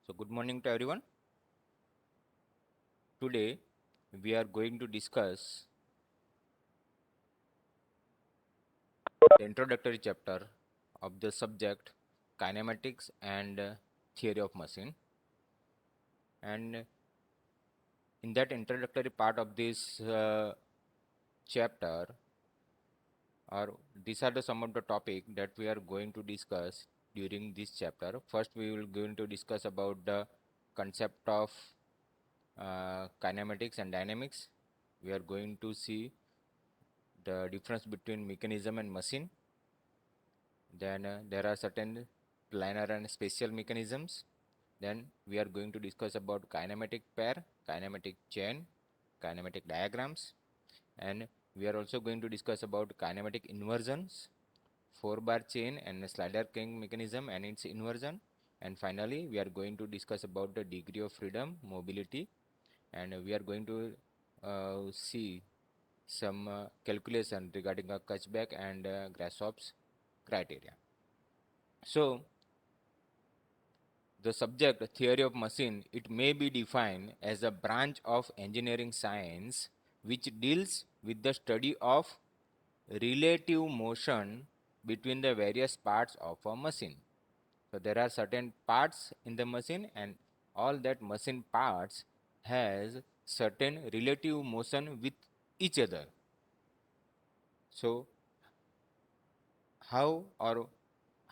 So good morning to everyone. Today we are going to discuss the introductory chapter of the subject kinematics and theory of machine. And in that introductory part of this chapter, or these are the some of the topic that we are going to discuss during this chapter. First, we will going to discuss about the concept of kinematics and dynamics. We are going to see the difference between mechanism and machine. Then there are certain planar and spatial mechanisms. Then we are going to discuss about kinematic pair, kinematic chain, kinematic diagrams, and we are also going to discuss about kinematic inversions, four-bar chain and slider king mechanism and its inversion. And finally, we are going to discuss about the degree of freedom, mobility, and we are going to see some calculation regarding a Kachbek and Grasshopp's criteria. So, the subject theory of machine, it may be defined as a branch of engineering science which deals with the study of relative motion between the various parts of a machine. So there are certain parts in the machine, and all that machine parts has certain relative motion with each other. So how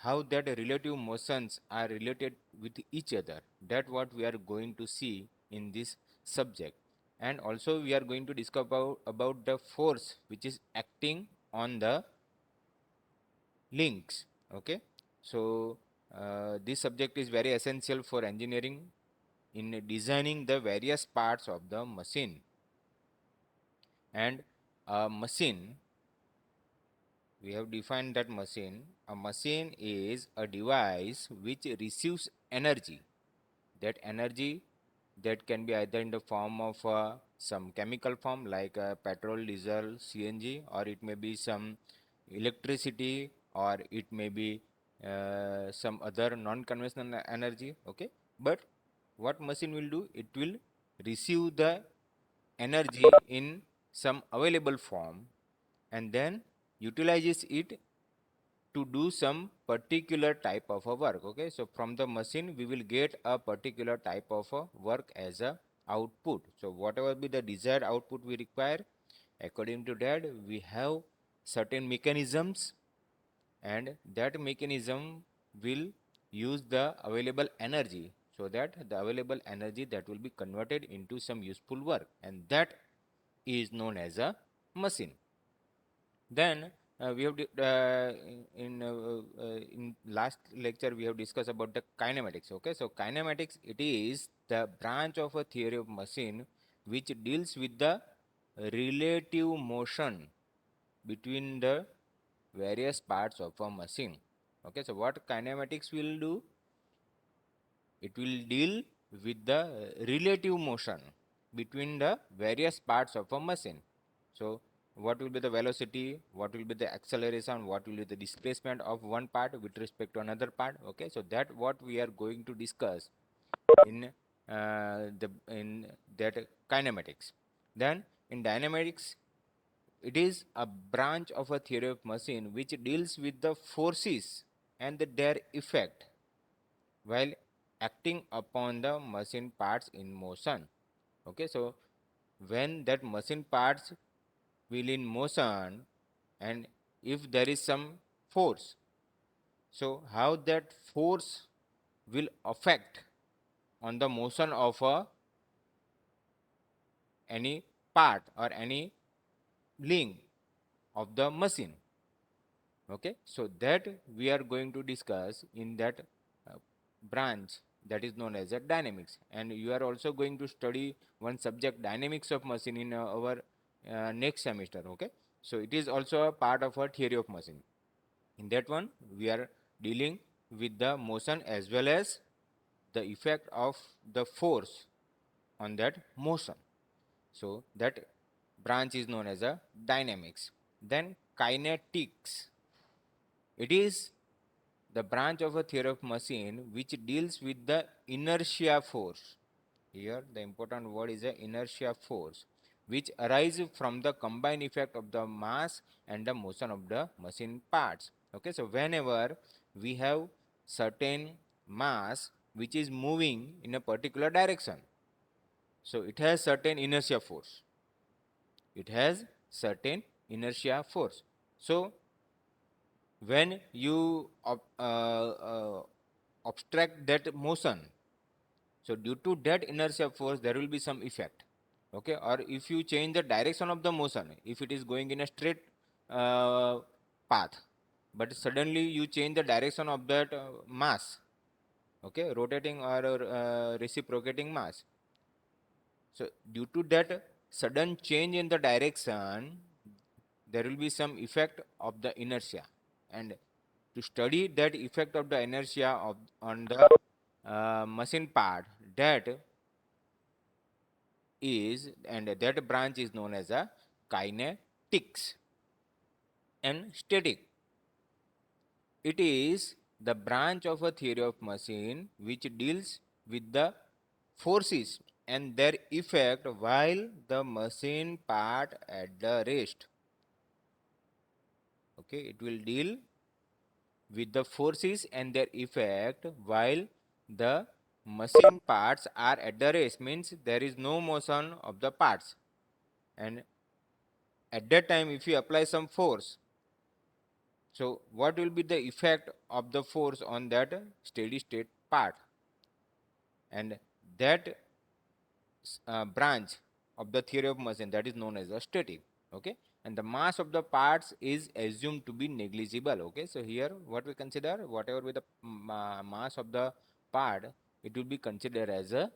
that relative motions are related with each other, that what we are going to see in this subject. And also we are going to discuss about the force which is acting on the links. Okay, so this subject is very essential for engineering in designing the various parts of the machine. And a machine, we have defined that machine. A machine is a device which receives energy. That energy, that can be either in the form of some chemical form like petrol, diesel, CNG, or it may be some electricity, or it may be some other non-conventional energy. Okay, but what machine will do? It will receive the energy in some available form and then utilizes it to do some particular type of a work. Okay, so from the machine we will get a particular type of a work as a output. So whatever be the desired output we require, according to that we have certain mechanisms, and that mechanism will use the available energy, so that the available energy that will be converted into some useful work, and that is known as a machine. Then we have in last lecture we have discussed about the kinematics. Okay, so kinematics, it is the branch of a theory of machine which deals with the relative motion between the various parts of a machine. Okay, so what kinematics will do? It will deal with the relative motion between the various parts of a machine. So what will be the velocity, what will be the acceleration, what will be the displacement of one part with respect to another part. Okay, so that what we are going to discuss in in that kinematics. Then in dynamics, it is a branch of a theory of machine which deals with the forces and their effect while acting upon the machine parts in motion. Okay, so when that machine parts will in motion, and if there is some force, so how that force will affect on the motion of any part or any link of the machine. Okay, so that we are going to discuss in that branch that is known as a dynamics. And you are also going to study one subject, dynamics of machine, in our next semester. Okay, so it is also a part of our theory of machine. In that one we are dealing with the motion as well as the effect of the force on that motion. So that branch is known as a dynamics. Then kinetics, it is the branch of a theory of machine which deals with the inertia force. Here the important word is the inertia force, which arises from the combined effect of the mass and the motion of the machine parts. Okay, so whenever we have certain mass which is moving in a particular direction, so it has certain inertia force. It has certain inertia force. So when you abstract that motion, so due to that inertia force there will be some effect. Okay, or if you change the direction of the motion, if it is going in a straight path, but suddenly you change the direction of that mass, okay, rotating or reciprocating mass, so due to that sudden change in the direction, there will be some effect of the inertia. And to study that effect of the inertia on the machine part, that is, and that branch is known as a kinetics. And static, it is the branch of a theory of machine which deals with the forces and their effect while the machine part at the rest. Okay, it will deal with the forces and their effect while the machine parts are at the rest, means there is no motion of the parts, and at that time if you apply some force, so what will be the effect of the force on that steady state part, and that branch of the theory of motion, that is known as a static. Okay, and the mass of the parts is assumed to be negligible. Okay, so here what we consider, whatever with the mass of the part, it will be considered as a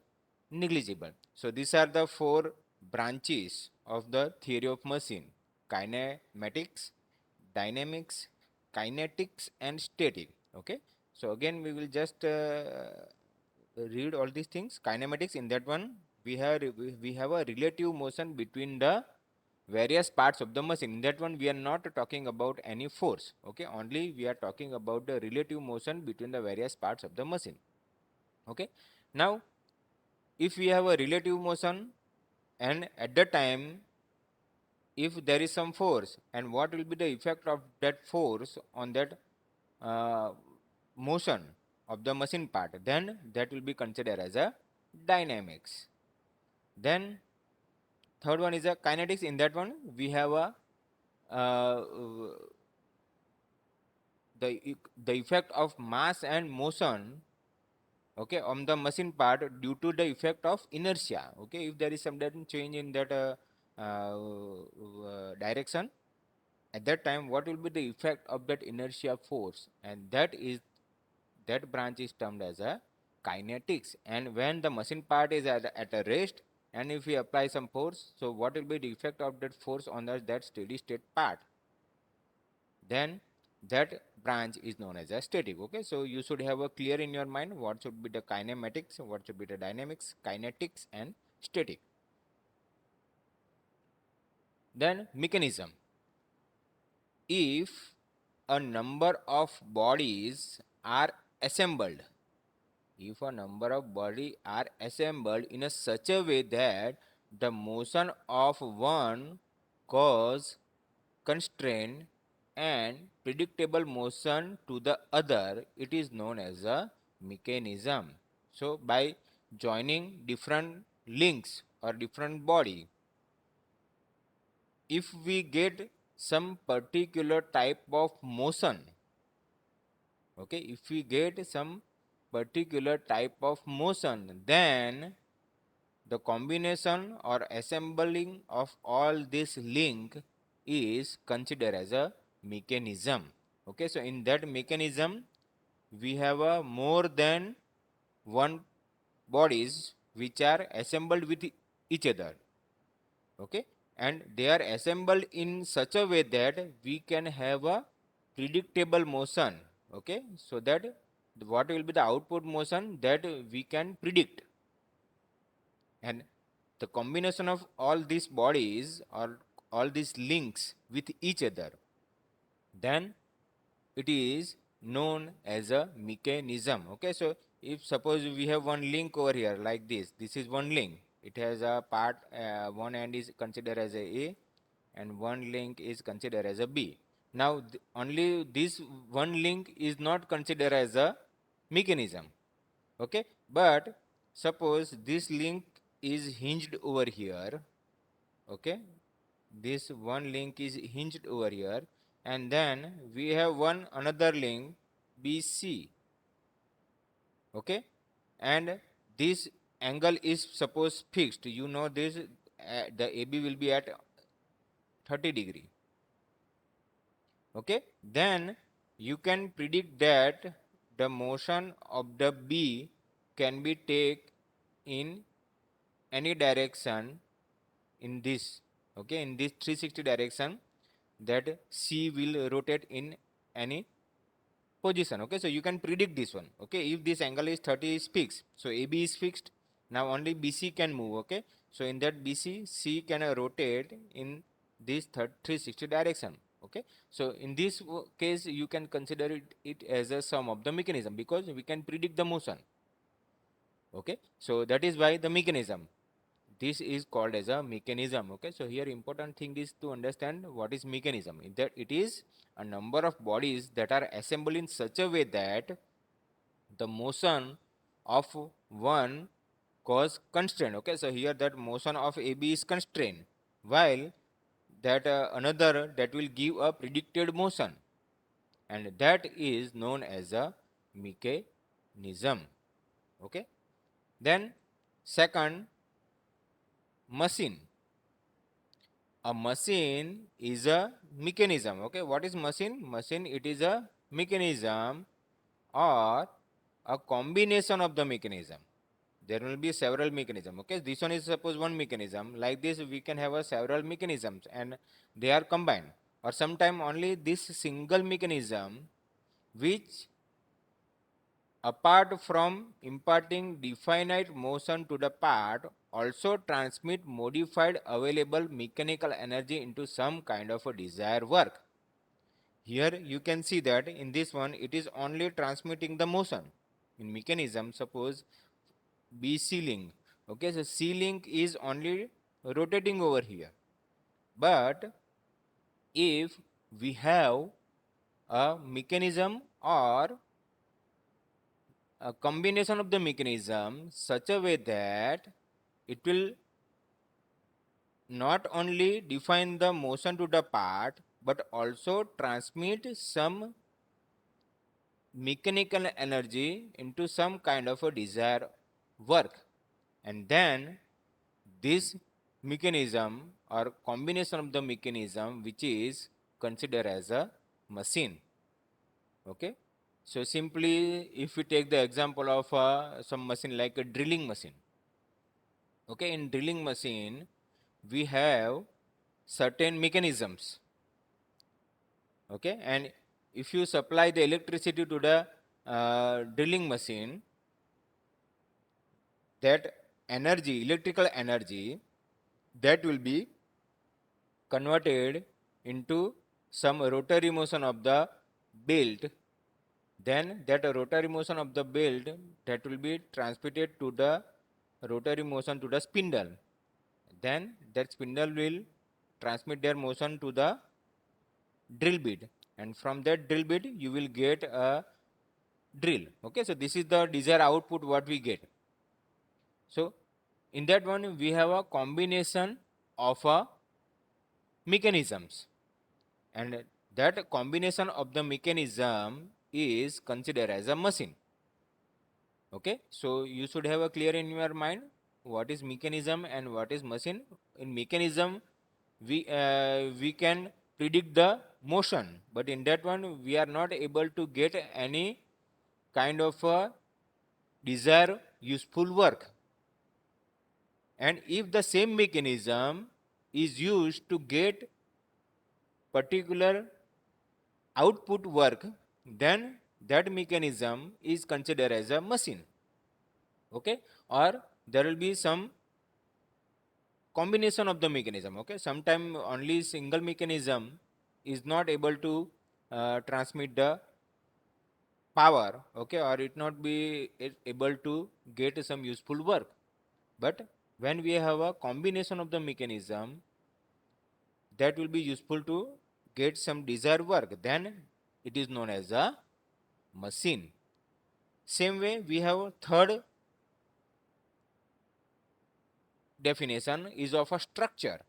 negligible. So these are the four branches of the theory of machine: kinematics, dynamics, kinetics, and static. Okay, so again we will just read all these things. Kinematics, in that one we have a relative motion between the various parts of the machine. In that one we are not talking about any force. Okay, only we are talking about the relative motion between the various parts of the machine. Okay, now if we have a relative motion, and at the time if there is some force, and what will be the effect of that force on that uh, motion of the machine part, then that will be considered as a dynamics. Then third one is a kinetics. In that one we have a uh, the effect of mass and motion, okay, on the machine part due to the effect of inertia. Okay, if there is some change in that direction, at that time what will be the effect of that inertia force, and that branch is termed as a kinetics. And when the machine part is at a rest, and if we apply some force, so what will be the effect of that force on that steady state part, then that branch is known as a static. Okay, so you should have a clear in your mind what should be the kinematics, what should be the dynamics, kinetics, and static. Then mechanism: if a number of bodies are assembled, if a number of bodies are assembled in a such a way that the motion of one cause constraint and predictable motion to the other, it is known as a mechanism. So by joining different links or different body, if we get some particular type of motion, okay, if we get some particular type of motion, then the combination or assembling of all this link is considered as a mechanism. Okay, so in that mechanism we have a more than one bodies which are assembled with each other. Okay, and they are assembled in such a way that we can have a predictable motion. Okay, so that what will be the output motion that we can predict, and the combination of all these bodies or all these links with each other, then it is known as a mechanism. Okay, so if suppose we have one link over here like this is one link. It has a part, one end is considered as a and one link is considered as a B. Now only this one link is not considered as a mechanism. Okay, but suppose this link is hinged over here. Okay, this one link is hinged over here, and then we have one another link BC. Okay, and this angle is suppose fixed. You know this, the AB will be at 30 degree. Okay, then you can predict that the motion of the B can be take in any direction in this. Okay, in this 360 direction, that C will rotate in any position. Okay, so you can predict this one. Okay, if this angle is 30 is fixed, so AB is fixed. Now only BC can move. Okay, so in that BC, C can rotate in this 360 direction. Okay, so in this case you can consider it as a sum of the mechanism, because we can predict the motion. Okay, so that is why the mechanism, this is called as a mechanism. Okay, so here important thing is to understand what is mechanism. That it is a number of bodies that are assembled in such a way that the motion of one cause constraint. Okay, so here that motion of AB is constrained, while that another that will give a predicted motion, and that is known as a mechanism. Okay, then second, machine. A machine is a mechanism. Okay, what is machine? Machine, it is a mechanism or a combination of the mechanism. There will be several mechanism. Okay, this one is suppose one mechanism. Like this we can have a several mechanisms and they are combined, or sometime only this single mechanism which, apart from imparting definite motion to the part, also transmit modified available mechanical energy into some kind of a desired work. Here you can see that in this one it is only transmitting the motion. In mechanism, suppose BC link. Okay, so C link is only rotating over here. But if we have a mechanism or a combination of the mechanism such a way that it will not only define the motion to the part but also transmit some mechanical energy into some kind of a desired work, and then this mechanism or combination of the mechanism which is considered as a machine. Okay, so simply if we take the example of some machine like a drilling machine. Okay, in drilling machine we have certain mechanisms. Okay, and if you supply the electricity to the drilling machine, that energy, electrical energy, that will be converted into some rotary motion of the belt. Then that rotary motion of the belt, that will be transmitted to the rotary motion to the spindle. Then that spindle will transmit their motion to the drill bit, and from that drill bit you will get a drill. Okay, so this is the desired output what we get. So in that one we have a combination of mechanisms, and that combination of the mechanism is considered as a machine. Okay, so you should have a clear in your mind what is mechanism and what is machine. In mechanism we can predict the motion, but in that one we are not able to get any kind of a desired useful work. And if the same mechanism is used to get particular output work, then that mechanism is considered as a machine. Okay, or there will be some combination of the mechanism. Okay, sometime only single mechanism is not able to transmit the power, okay, or it not be able to get some useful work. But when we have a combination of the mechanism that will be useful to get some desired work, then it is known as a machine. Same way, we have a third definition is of a structure.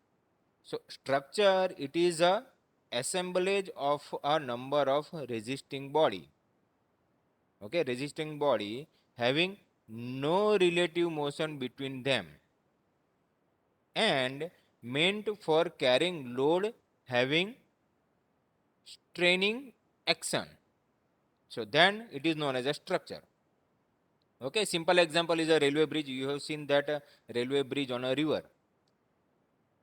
So structure, it is a assemblage of a number of resisting body, okay, resisting body having no relative motion between them and meant for carrying load having straining action. So then it is known as a structure. Okay, simple example is a railway bridge. You have seen that railway bridge on a river.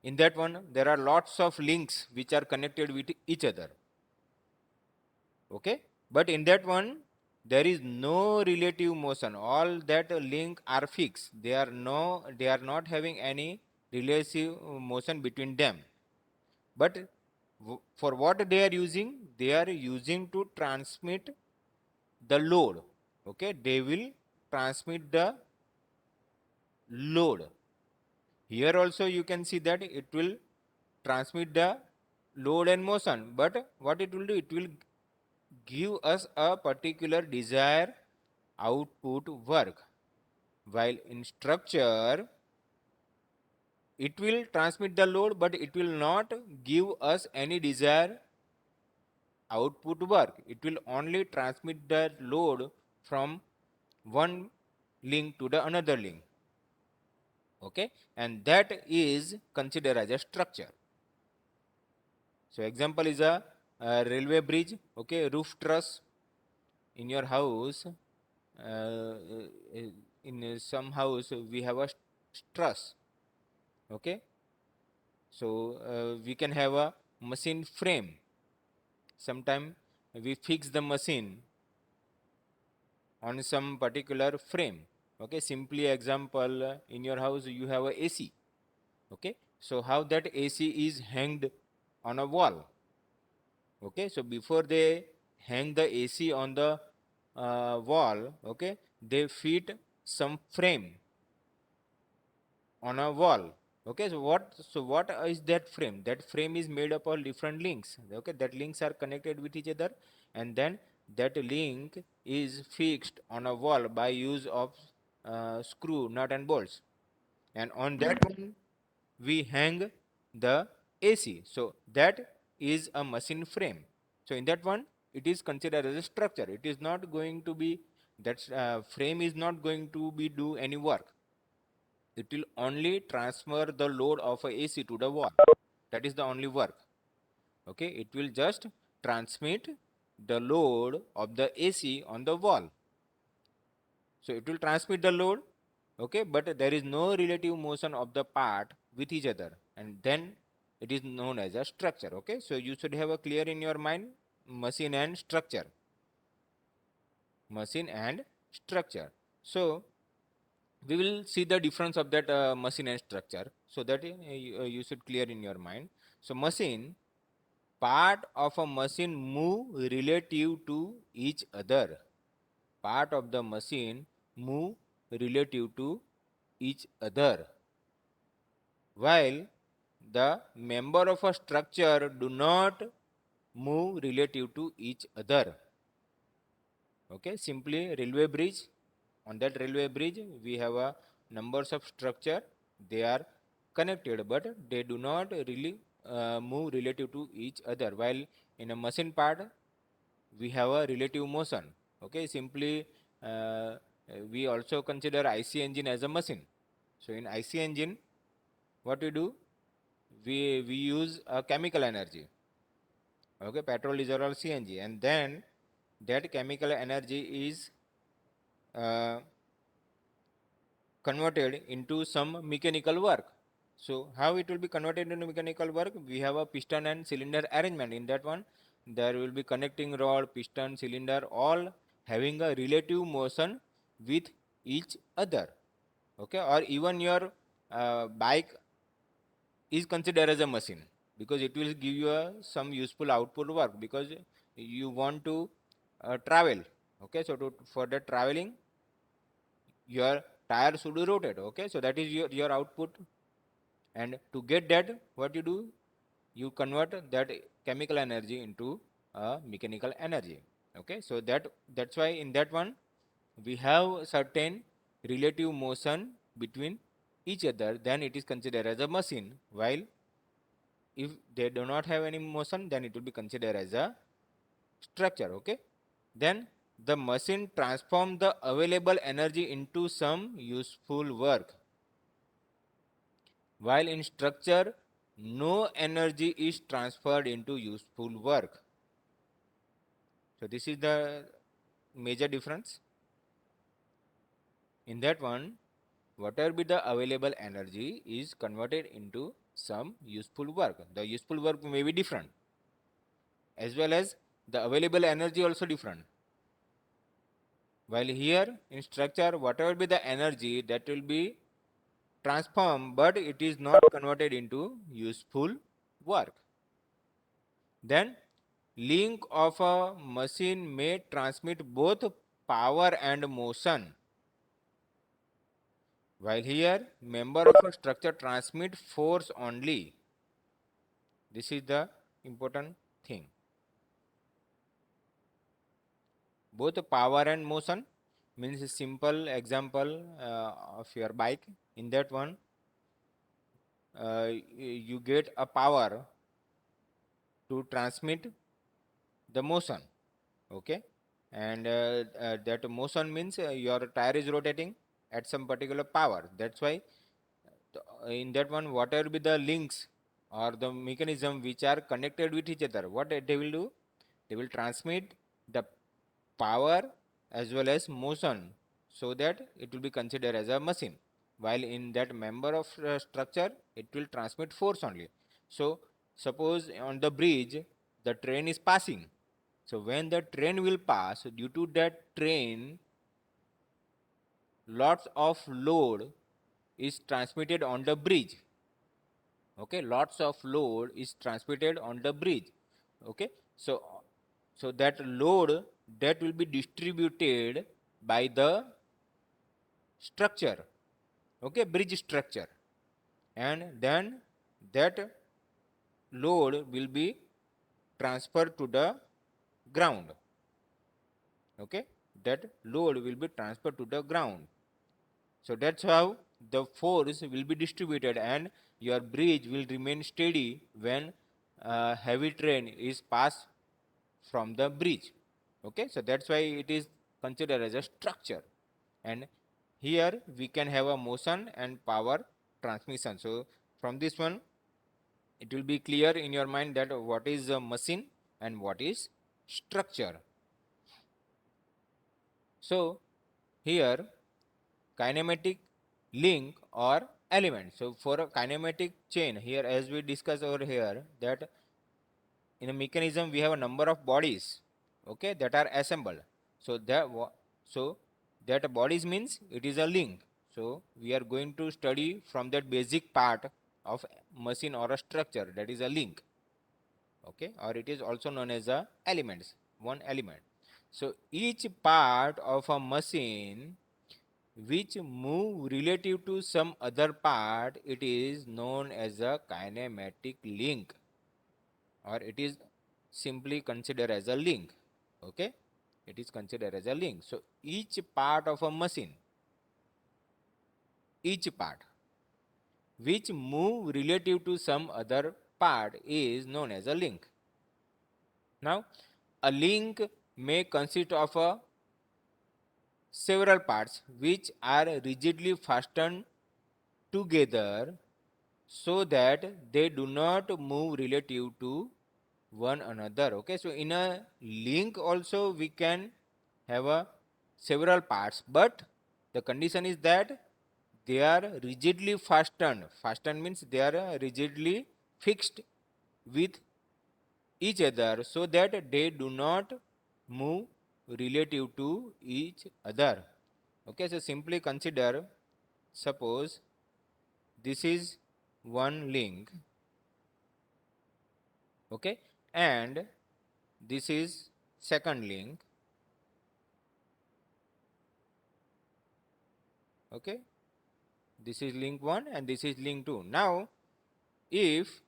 In that one, there are lots of links which are connected with each other. Okay, but in that one, there is no relative motion. All that link are fixed. They are not having any relative motion between them. But for what they are using? They are using to transmit the load. Okay, they will transmit the load. Here also you can see that it will transmit the load and motion, but what it will do, it will give us a particular desired output work. While in structure, it will transmit the load, but it will not give us any desired output work. It will only transmit the load from one link to the another link. Okay, and that is considered as a structure. So example is a railway bridge, okay, roof truss in your house. In some house we have a truss, okay. So we can have a machine frame. Sometime we fix the machine on some particular frame. Okay, simply example, in your house you have a AC. Okay, so how that AC is hanged on a wall. Okay, so before they hang the AC on the wall, okay, they fit some frame on a wall. Okay, so what is that frame? That frame is made up of different links. Okay, that links are connected with each other, and then that link is fixed on a wall by use of screw, nut and bolts, and on that one we hang the AC. So that is a machine frame. So in that one, it is considered as a structure. It is not going to be, that frame is not going to be do any work. It will only transfer the load of a AC to the wall. That is the only work. Okay, it will just transmit the load of the AC on the wall. So it will transmit the load, okay, but there is no relative motion of the part with each other, and then it is known as a structure. Okay, so you should have a clear in your mind machine and structure. Machine and structure. So we will see the difference of that machine and structure, so that you should clear in your mind. So machine, part of a machine move relative to each other. Part of the machine move relative to each other, while the member of a structure do not move relative to each other. Okay, simply railway bridge. On that railway bridge, we have a numbers of structure. They are connected, but they do not really move relative to each other. While in a machine part, we have a relative motion. Okay, simply we also consider IC engine as a machine. So in IC engine, what we do, we use a chemical energy. Okay, petrol, diesel or CNG, and then that chemical energy is converted into some mechanical work. So how it will be converted into mechanical work? We have a piston and cylinder arrangement. In that one, there will be connecting rod, piston, cylinder, all having a relative motion with each other. Okay, or even your bike is considered as a machine, because it will give you some useful output work, because you want to travel. Okay, so for the traveling, your tire should rotate. Okay, so that is your output. And to get that, what you do, you convert that chemical energy into mechanical energy. Okay, so that's why in that one we have certain relative motion between each other, then it is considered as a machine. While if they do not have any motion, then it will be considered as a structure. Okay, then the machine transform the available energy into some useful work, while in structure no energy is transferred into useful work. So this is the major difference. In that one, whatever be the available energy is converted into some useful work. The useful work may be different, as well as the available energy also different. While here in structure, whatever be the energy, that will be transformed, but it is not converted into useful work. Then link of a machine may transmit both power and motion, while here member of a structure transmit force only. This is the important thing. Both power and motion means a simple example of your bike. In that one, you get a power to transmit the motion. Okay, and that motion means your tire is rotating at some particular power. That's why in that one, whatever be the links or the mechanism which are connected with each other, what they will do, they will transmit the power as well as motion, so that it will be considered as a machine. While in that member of structure, it will transmit force only. So suppose on the bridge the train is passing, so when the train will pass, due to that train, lots of load is transmitted on the bridge. Okay, lots of load is transmitted on the bridge. Okay, so that load, that will be distributed by the structure. Okay, bridge structure, and then that load will be transferred to the ground. Okay, that load will be transferred to the ground. So that's how the force will be distributed, and your bridge will remain steady when heavy train is passed from the bridge. Okay, so that's why it is considered as a structure. And here we can have a motion and power transmission. So from this one, it will be clear in your mind that what is a machine and what is structure. So here kinematic link or element. So for a kinematic chain, here as we discussed over here, that in a mechanism we have a number of bodies, okay, that are assembled. So that bodies means it is a link. So we are going to study from that basic part of machine or a structure, that is a link. Okay, or it is also known as a elements, one element. So each part of a machine which move relative to some other part, it is known as a kinematic link, or it is simply considered as a link. Okay, it is considered as a link. So each part of a machine, each part which move relative to some other part is known as a link. Now a link may consist of a several parts which are rigidly fastened together so that they do not move relative to one another. Okay, so in a link also we can have a several parts, but the condition is that they are rigidly fastened. Fastened means they are rigidly fixed with each other so that they do not move relative to each other. Okay, so simply consider, suppose this is one link, okay, and this is second link, Okay, this is link 1 and this is link 2. Now if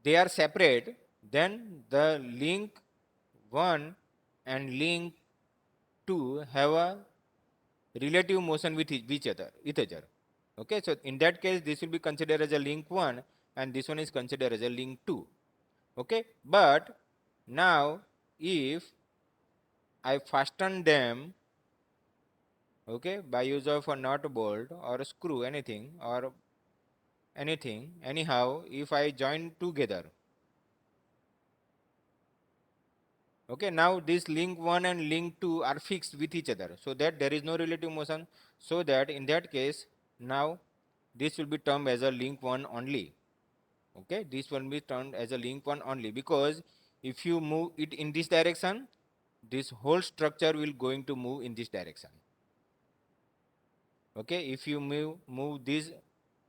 they are separate, then the link 1 and link 2 have a relative motion with each other. Okay, so in that case this will be considered as a link 1 and this one is considered as a link 2. Okay, but now if I fasten them, okay, by use of a nut bolt or a screw, anything, anyhow, if I join together, okay, now this link 1 and link 2 are fixed with each other, so that there is no relative motion, so that in that case now this will be termed as a link 1 only. Okay, this will be termed as a link 1 only, because if you move it in this direction, this whole structure will going to move in this direction. Okay, if you move this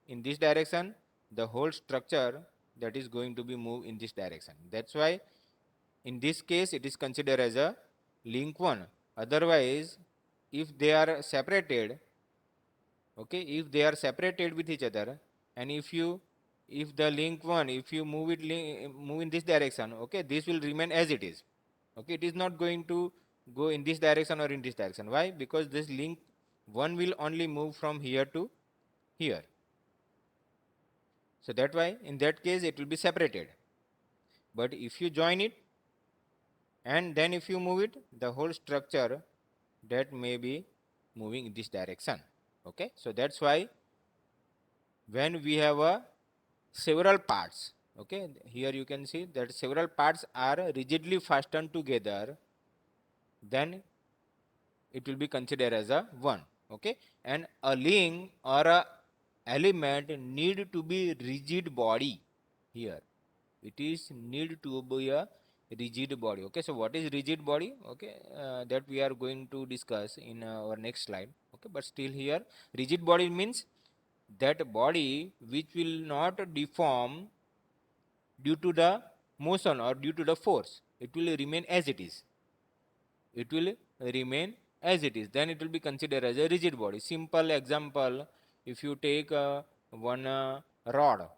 in this direction, the whole structure that is going to be moved in this direction. That's why in this case it is considered as a link 1. Otherwise, if they are separated, okay, if they are separated with each other, and if the link 1, if you move in this direction, okay, this will remain as it is. Okay, it is not going to go in this direction or in this direction. Why? Because this link 1 will only move from here to here. So that why in that case it will be separated. But if you join it and then if you move it, the whole structure that may be moving in this direction. Okay, so that's why when we have a several parts, okay, here you can see that several parts are rigidly fastened together, then it will be considered as a one. Okay, and a link or a element need to be rigid body. Here it is need to be a rigid body. Okay, so what is rigid body? Okay, that we are going to discuss in our next slide. Okay, but still here rigid body means that body which will not deform due to the motion or due to the force. It will remain as it is. It will remain as it is. Then it will be considered as a rigid body. Simple example, if you take one rod,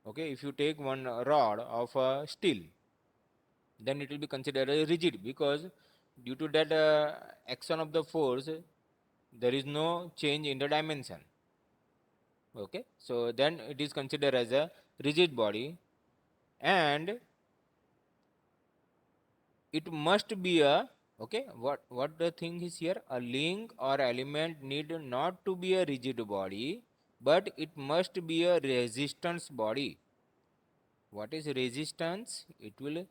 okay, if you take one rod of steel, then it will be considered as rigid, because due to that action of the force, there is no change in the dimension. Okay, so then it is considered as a rigid body, and it must be a, okay, what the thing is here, a link or element need not to be a rigid body, but it must be a resistance body. What is resistance? It will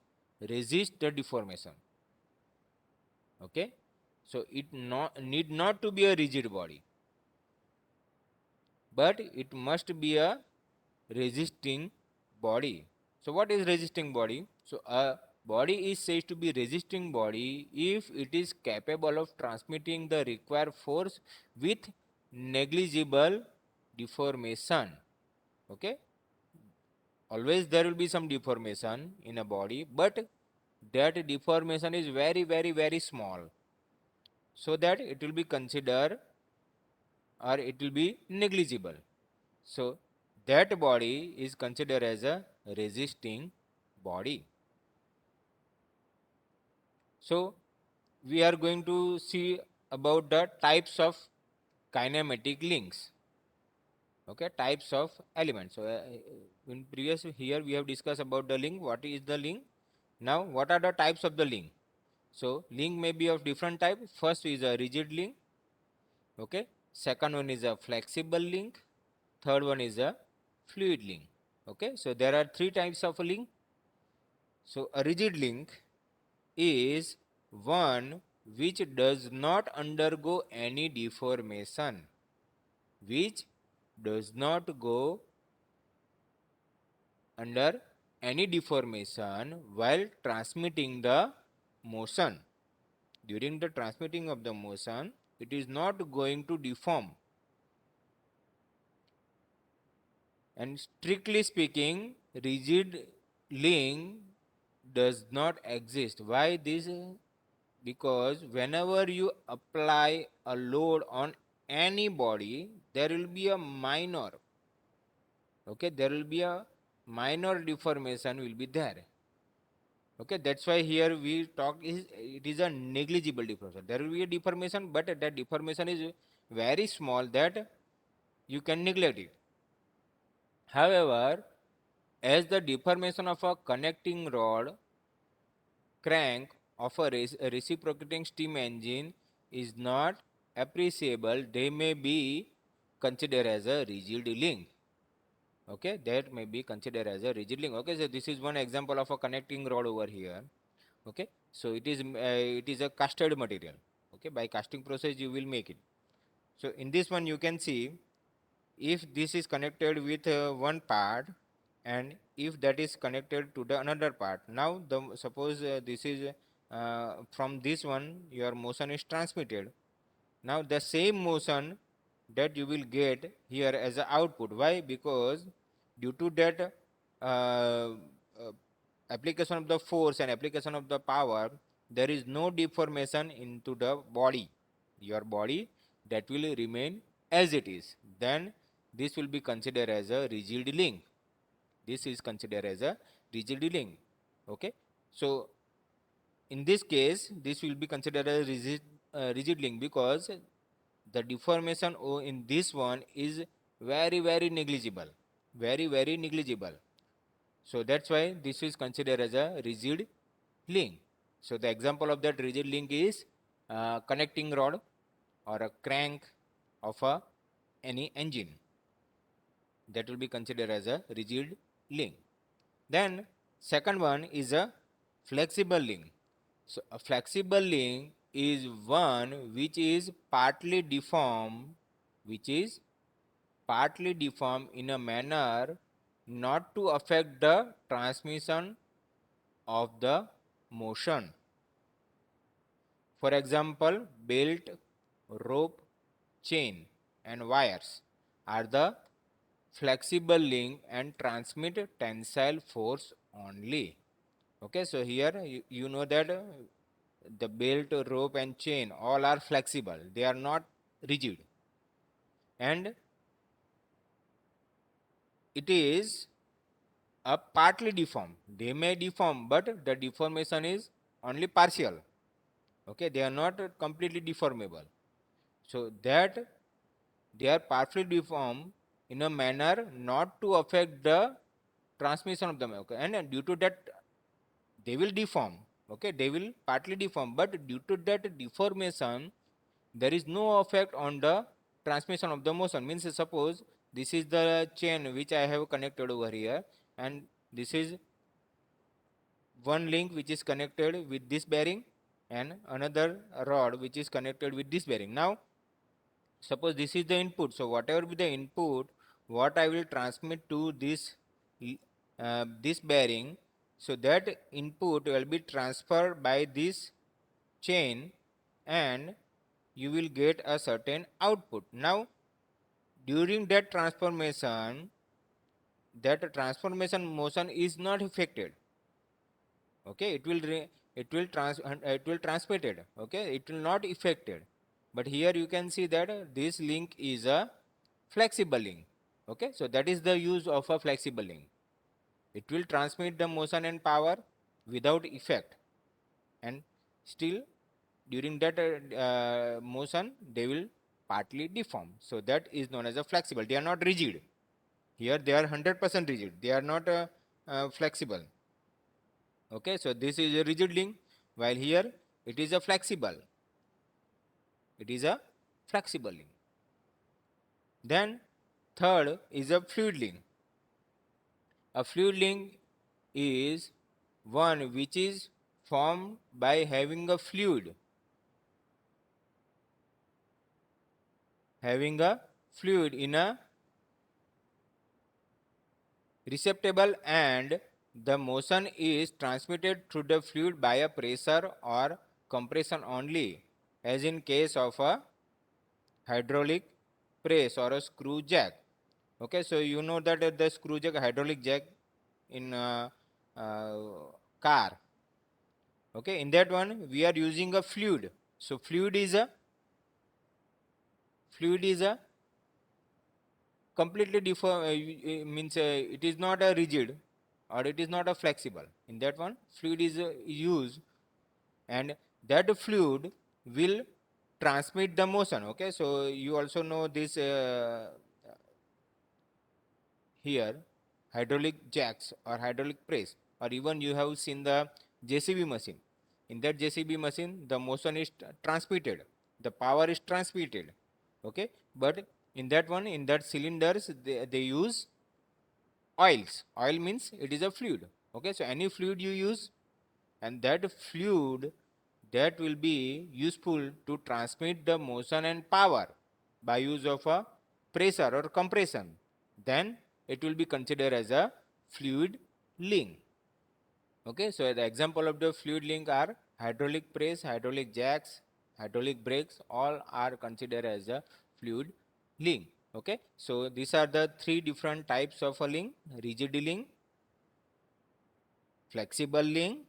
resist the deformation. Okay, so it need not to be a rigid body, but it must be a resisting body. So what is resisting body? So a body is said to be resisting body if it is capable of transmitting the required force with negligible deformation. Okay, always there will be some deformation in a body, but that deformation is very small, so that it will be considered or it will be negligible. So that body is considered as a resisting body. So we are going to see about the types of kinematic links. Okay, types of elements. So in previous here we have discussed about the link. What is the link? Now what are the types of the link? So link may be of different type. First is a rigid link. Okay. Second one is a flexible link. Third one is a fluid link. Okay, so there are three types of a link. So a rigid link is one which does not undergo any deformation, which does not go under any deformation while transmitting the motion. During the transmitting of the motion, it is not going to deform. And strictly speaking, rigid link does not exist. Why this? because whenever you apply a load on any body, there will be a minor, okay, there will be a minor deformation will be there. Okay, that's why here we talk is it is a negligible deformation. There will be a deformation, but that deformation is very small that you can neglect it. However, as the deformation of a connecting rod crank of a reciprocating steam engine is not appreciable, they may be considered as a rigid link. Okay, that may be considered as a rigid link. Okay, so this is one example of a connecting rod over here. Okay, so it is a casted material. Okay, by casting process you will make it. So in this one you can see if this is connected with one part and if that is connected to the another part. Now the suppose this is from this one your motion is transmitted. Now the same motion that you will get here as a output. Why? Because due to that uh, application of the force and application of the power, there is no deformation into the body, your body, that will remain as it is. Then this will be considered as a rigid link. This is considered as a rigid link. Okay, so in this case this will be considered a rigid link because the deformation in this one is very negligible, very negligible. So that's why this is considered as a rigid link. So the example of that rigid link is connecting rod or a crank of a any engine, that will be considered as a rigid link. Then second one is a flexible link. So a flexible link is one which is partly deformed in a manner not to affect the transmission of the motion. For example, belt, rope, chain and wires are the flexible link and transmit tensile force only. Okay, so here you know that the belt, rope and chain all are flexible, they are not rigid, and it is a partly deformed. They may deform, but the deformation is only partial. Okay, they are not completely deformable. So that they are partially deformed in a manner not to affect the transmission of the milk. And due to that, they will deform. Okay, they will partly deform, but due to that deformation, there is no effect on the transmission of the motion. Means suppose this is the chain which I have connected over here, and this is one link which is connected with this bearing and another rod which is connected with this bearing. Now suppose this is the input, so whatever be the input, what I will transmit to this bearing, so that input will be transferred by this chain and you will get a certain output. Now during that transformation motion is not affected. Okay, it will transmitted. Okay, it will not affected, but here you can see that this link is a flexible link. Okay, so that is the use of a flexible link. It will transmit the motion and power without effect, and still during that motion they will partly deform. So that is known as a flexible. They are not rigid. Here they are 100% rigid, they are not flexible. Okay, so this is a rigid link, while here it is a flexible. It is a flexible link. Then third is a fluid link. A fluid link is one which is formed by having a fluid in a receptacle, and the motion is transmitted through the fluid by a pressure or compression only, as in case of a hydraulic press or a screw jack. Okay, so you know that the screw jack, hydraulic jack in car. Okay, in that one we are using a fluid. So fluid is a completely different, means it is not a rigid or it is not a flexible. In that one fluid is used, and that fluid will transmit the motion. Okay, so you also know this here, hydraulic jacks or hydraulic press, or even you have seen the JCB machine. In that JCB machine the motion is transmitted, the power is transmitted. Okay, but in that one, in that cylinders, they use oils. Oil means it is a fluid. Okay, so any fluid you use, and that fluid, that will be useful to transmit the motion and power by use of a pressure or compression, then it will be considered as a fluid link. Okay, so the example of the fluid link are hydraulic press, hydraulic jacks, hydraulic brakes, all are considered as a fluid link. Okay, so these are the three different types of a link: rigid link, flexible link,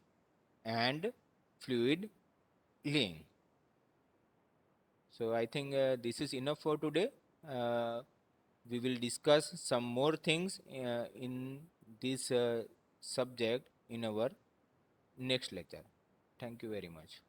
and fluid link. So I think this is enough for today. We will discuss some more things in this subject in our next lecture. Thank you very much.